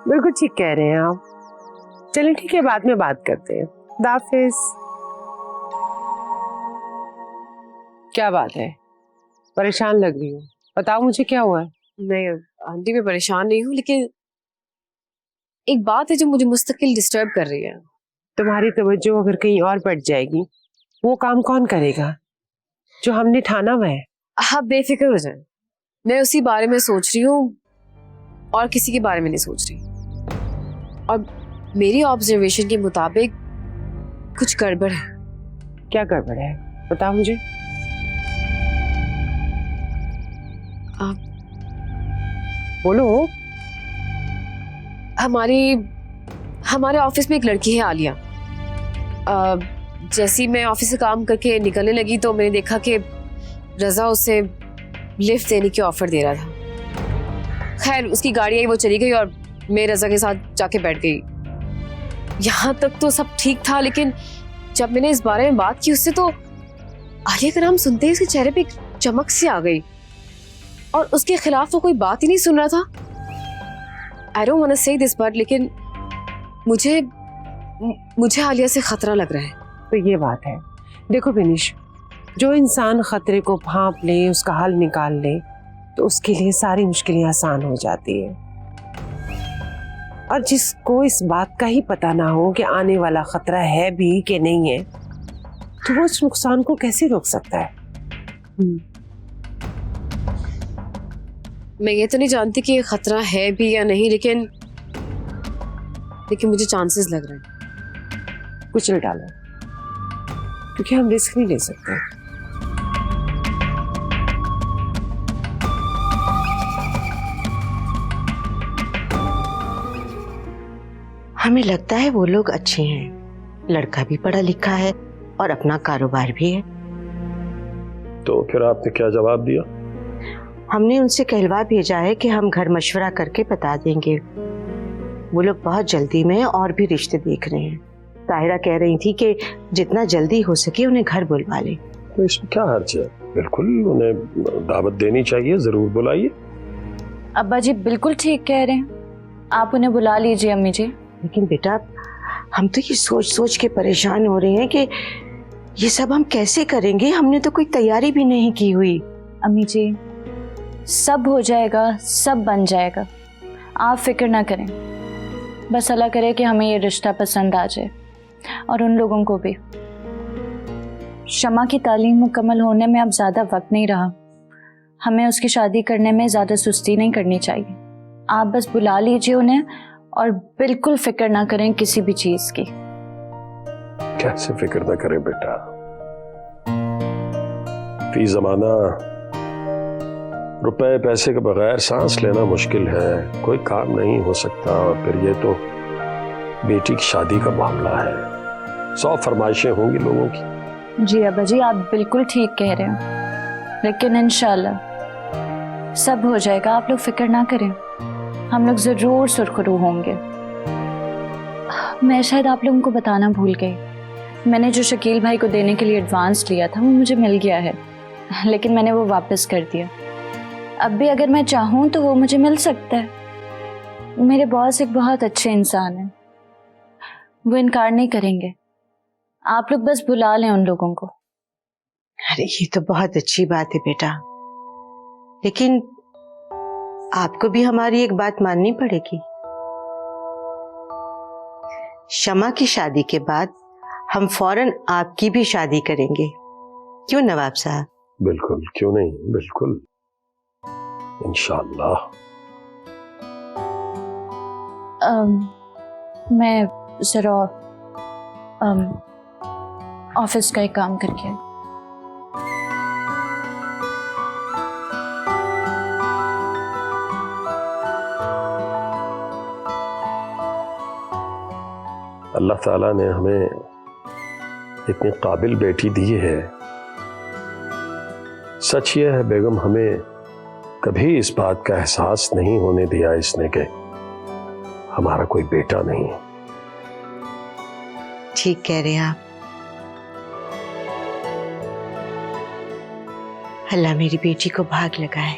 बिल्कुल ठीक कह रहे हैं आप। चलिए ठीक है, बाद में बात करते हैं। खुदा हाफिज। क्या बात है, परेशान लग रही हूँ, बताओ मुझे क्या हुआ है। नहीं आंटी, मैं परेशान नहीं हूँ, लेकिन एक बात है जो मुझे मुस्तकिल डिस्टर्ब कर रही है। तुम्हारी तवज्जो अगर कहीं और बढ़ जाएगी, वो काम कौन करेगा जो हमने ठाना हुआ है। आप बेफिक्र हो जाएं, मैं उसी बारे में सोच रही हूँ और किसी के बारे में नहीं सोच रही। और मेरी ऑब्जर्वेशन के मुताबिक कुछ गड़बड़ है। क्या गड़बड़ है, बताओ मुझे। आप बोलो। हमारे ऑफिस में एक लड़की है आलिया। जैसे ही मैं ऑफिस से काम करके निकलने लगी तो मैंने देखा कि रजा उसे लिफ्ट देने की ऑफर दे रहा था। खैर उसकी गाड़ी आई, वो चली गई और मैं रजा के साथ जाके बैठ गई। यहाँ तक तो सब ठीक था, लेकिन जब मैंने इस बारे में बात की उससे तो आलिया का नाम सुनते ही उसके चेहरे पे एक चमक सी आ गई और उसके खिलाफ तो कोई बात ही नहीं सुन रहा था। आई डोंट वांट टू से दिस बट लेकिन मुझे आलिया से खतरा लग रहा है। तो ये बात है, देखो बिनिश, जो इंसान खतरे को भांप ले, उसका हल निकाल ले, तो उसके लिए सारी मुश्किलें आसान हो जाती है। और जिसको इस बात का ही पता ना हो कि आने वाला खतरा है भी कि नहीं है, तो वो उस नुकसान को कैसे रोक सकता है। मैं ये तो नहीं जानती कि ये खतरा है भी या नहीं, लेकिन मुझे चांसेस लग रहे हैं। कुछ नहीं डालो, क्योंकि हम रिस्क नहीं ले सकते। हमें लगता है वो लोग अच्छे हैं, लड़का भी पढ़ा लिखा है और अपना कारोबार भी है। तो फिर आपने क्या जवाब दिया? हमने उनसे कहलवा भेजा है कि हम घर मशवरा करके बता देंगे। वो लोग बहुत जल्दी में और भी रिश्ते देख रहे हैं। ताहिरा कह रही थी कि जितना जल्दी हो सके उन्हें घर बुलवा ले। तो इसमें क्या हर्ज है, बिल्कुल उन्हें दावत देनी चाहिए, जरूर बुलाइए। अब्बा जी बिल्कुल ठीक कह रहे हैं, आप उन्हें बुला लीजिए अम्मी जी। लेकिन बेटा, हम तो ये सोच सोच के परेशान हो रहे हैं कि ये सब हम कैसे करेंगे। हमने तो कोई तैयारी भी नहीं की हुई। अम्मी जी सब हो जाएगा, सब बन जाएगा, आप फिक्र ना करें। बस अल्लाह करे कि हमें ये रिश्ता पसंद आ जाए और उन लोगों को भी। शमा की तालीम मुकम्मल होने में अब ज़्यादा वक्त नहीं रहा। हमें उसकी शादी करने में ज़्यादा सुस्ती नहीं करनी चाहिए। आप बस बुला लीजिए उन्हें और बिल्कुल फिक्र ना करें किसी भी चीज़ की। कैसे फिक्र ना करें बेटा, फी जमाना रुपए पैसे के बगैर सांस लेना मुश्किल है, कोई काम नहीं हो सकता। और फिर ये तो बेटी की शादी का मामला है, 100 फरमाइशें होंगी लोगों की। जी अब्बा जी आप बिल्कुल ठीक कह रहे हैं, लेकिन इंशाल्लाह सब हो जाएगा, आप लोग फिक्र ना करें। हम लोग ज़रूर सुरखरू होंगे। मैं शायद आप लोगों को बताना भूल गई, मैंने जो शकील भाई को देने के लिए एडवांस लिया था वो मुझे मिल गया है, लेकिन मैंने वो वापस कर दिया। अब भी अगर मैं चाहूँ तो वो मुझे मिल सकता है। मेरे बॉस एक बहुत अच्छे इंसान हैं, वो इनकार नहीं करेंगे। आप लोग बस बुला लें उन लोगों को। अरे ये तो बहुत अच्छी बात है बेटा, लेकिन आपको भी हमारी एक बात माननी पड़ेगी। शमा की शादी के बाद हम फौरन आपकी भी शादी करेंगे, क्यों नवाब साहब? बिल्कुल, क्यों नहीं, बिल्कुल इंशाअल्लाह। मैं जरा ऑफिस का एक काम करके आई। अल्लाह ताला ने हमें इतनी काबिल बेटी दी है। सच ये है बेगम, हमें कभी इस बात का एहसास नहीं होने दिया इसने कि हमारा कोई बेटा नहीं। ठीक कह रहे हैं आप। अल्लाह मेरी बेटी को भाग लगाए।